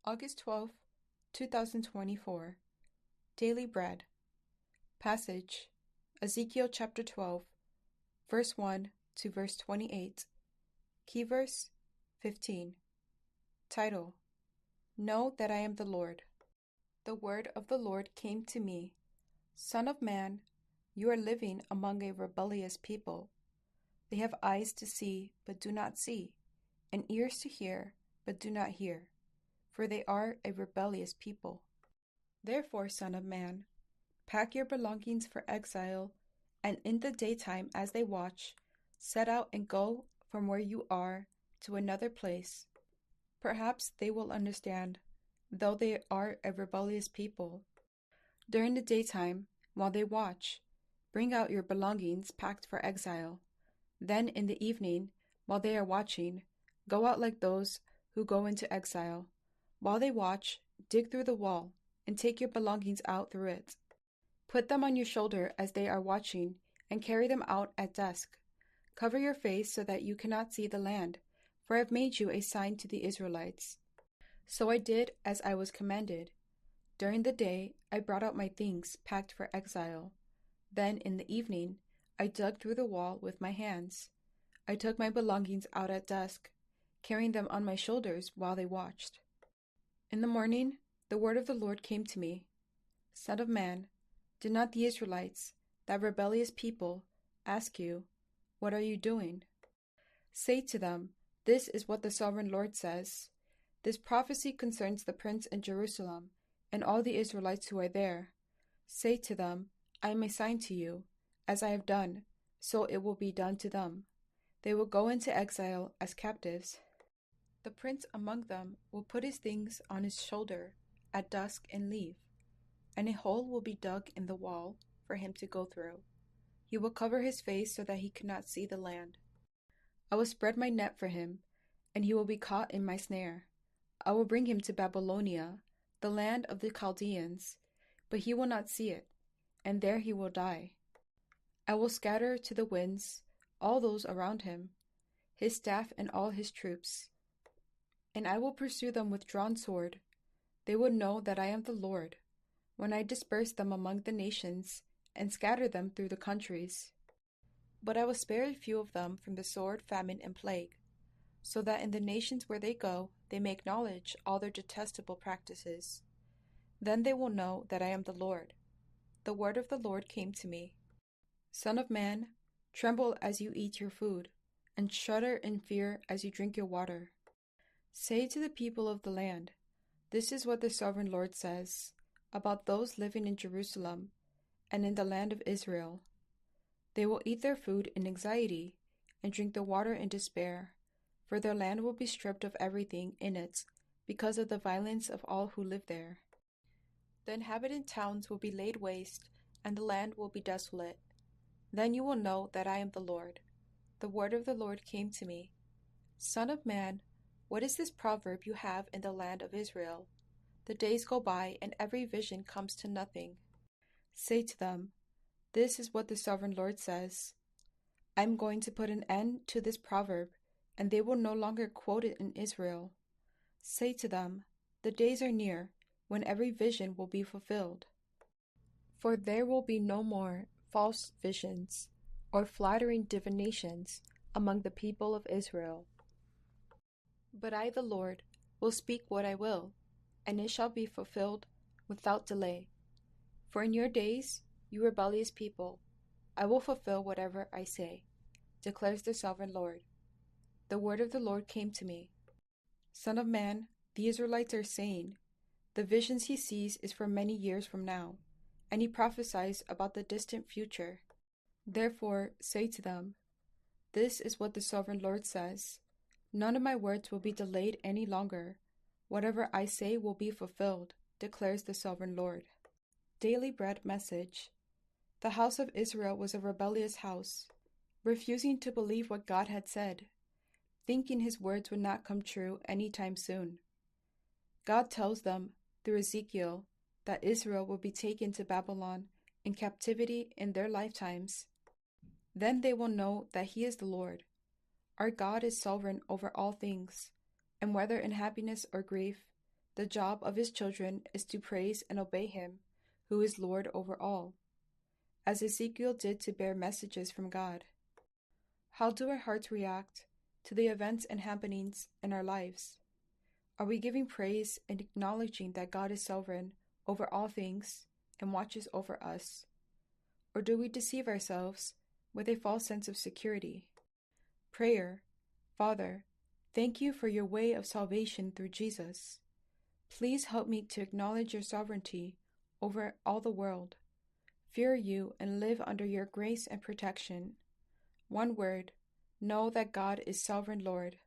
August 12th, 2024. Daily Bread. Passage: Ezekiel chapter 12, verse 1 to verse 28. Key verse: 15. Title: Know that I am the Lord. The word of the Lord came to me. Son of man, you are living among a rebellious people. They have eyes to see, but do not see, and ears to hear, but do not hear, for they are a rebellious people. Therefore, son of man, pack your belongings for exile, and in the daytime as they watch, set out and go from where you are to another place. Perhaps they will understand, though they are a rebellious people. During the daytime, while they watch, bring out your belongings packed for exile. Then in the evening, while they are watching, go out like those who go into exile. While they watch, dig through the wall, and take your belongings out through it. Put them on your shoulder as they are watching, and carry them out at dusk. Cover your face so that you cannot see the land, for I have made you a sign to the Israelites. So I did as I was commanded. During the day I brought out my things packed for exile. Then in the evening I dug through the wall with my hands. I took my belongings out at dusk, carrying them on my shoulders while they watched. In the morning the word of the Lord came to me. Son of man, did not the Israelites, that rebellious people, ask you, "What are you doing?" Say to them, "This is what the sovereign Lord says. This prophecy concerns the prince in Jerusalem and all the Israelites who are there. Say to them, I am a sign to you. As I have done, so it will be done to them. They will go into exile as captives. The prince among them will put his things on his shoulder at dusk and leave, and a hole will be dug in the wall for him to go through. He will cover his face so that he cannot see the land. I will spread my net for him, and he will be caught in my snare. I will bring him to Babylonia, the land of the Chaldeans, but he will not see it, and there he will die. I will scatter to the winds all those around him, his staff and all his troops, and I will pursue them with drawn sword. They will know that I am the Lord, when I disperse them among the nations and scatter them through the countries. But I will spare a few of them from the sword, famine, and plague, so that in the nations where they go they may acknowledge all their detestable practices. Then they will know that I am the Lord. The word of the Lord came to me. Son of man, tremble as you eat your food, and shudder in fear as you drink your water. Say to the people of the land, this is what the sovereign Lord says about those living in Jerusalem and in the land of Israel. They will eat their food in anxiety and drink the water in despair, for their land will be stripped of everything in it because of the violence of all who live there. The inhabited towns will be laid waste, and the land will be desolate. Then you will know that I am the Lord. The word of the Lord came to me. Son of man, what is this proverb you have in the land of Israel? The days go by, and every vision comes to nothing. Say to them, this is what the sovereign Lord says. I am going to put an end to this proverb, and they will no longer quote it in Israel. Say to them, the days are near, when every vision will be fulfilled. For there will be no more false visions or flattering divinations among the people of Israel. But I, the Lord, will speak what I will, and it shall be fulfilled without delay. For in your days, you rebellious people, I will fulfill whatever I say, declares the sovereign Lord. The word of the Lord came to me. Son of man, the Israelites are saying, the visions he sees is for many years from now, and he prophesies about the distant future. Therefore say to them, this is what the sovereign Lord says. None of my words will be delayed any longer. Whatever I say will be fulfilled, declares the sovereign Lord. Daily Bread Message. The house of Israel was a rebellious house, refusing to believe what God had said, thinking his words would not come true any time soon. God tells them, through Ezekiel, that Israel will be taken to Babylon in captivity in their lifetimes. Then they will know that he is the Lord. Our God is sovereign over all things, and whether in happiness or grief, The job of his children is to praise and obey him, who is Lord over all, as Ezekiel did to bear messages from God. How do our hearts react to the events and happenings in our lives? Are we giving praise and acknowledging that God is sovereign over all things and watches over us? Or do we deceive ourselves with a false sense of security? Prayer. Father, thank you for your way of salvation through Jesus. Please help me to acknowledge your sovereignty over all the world, fear you, and live under your grace and protection. One word, know that God is sovereign Lord.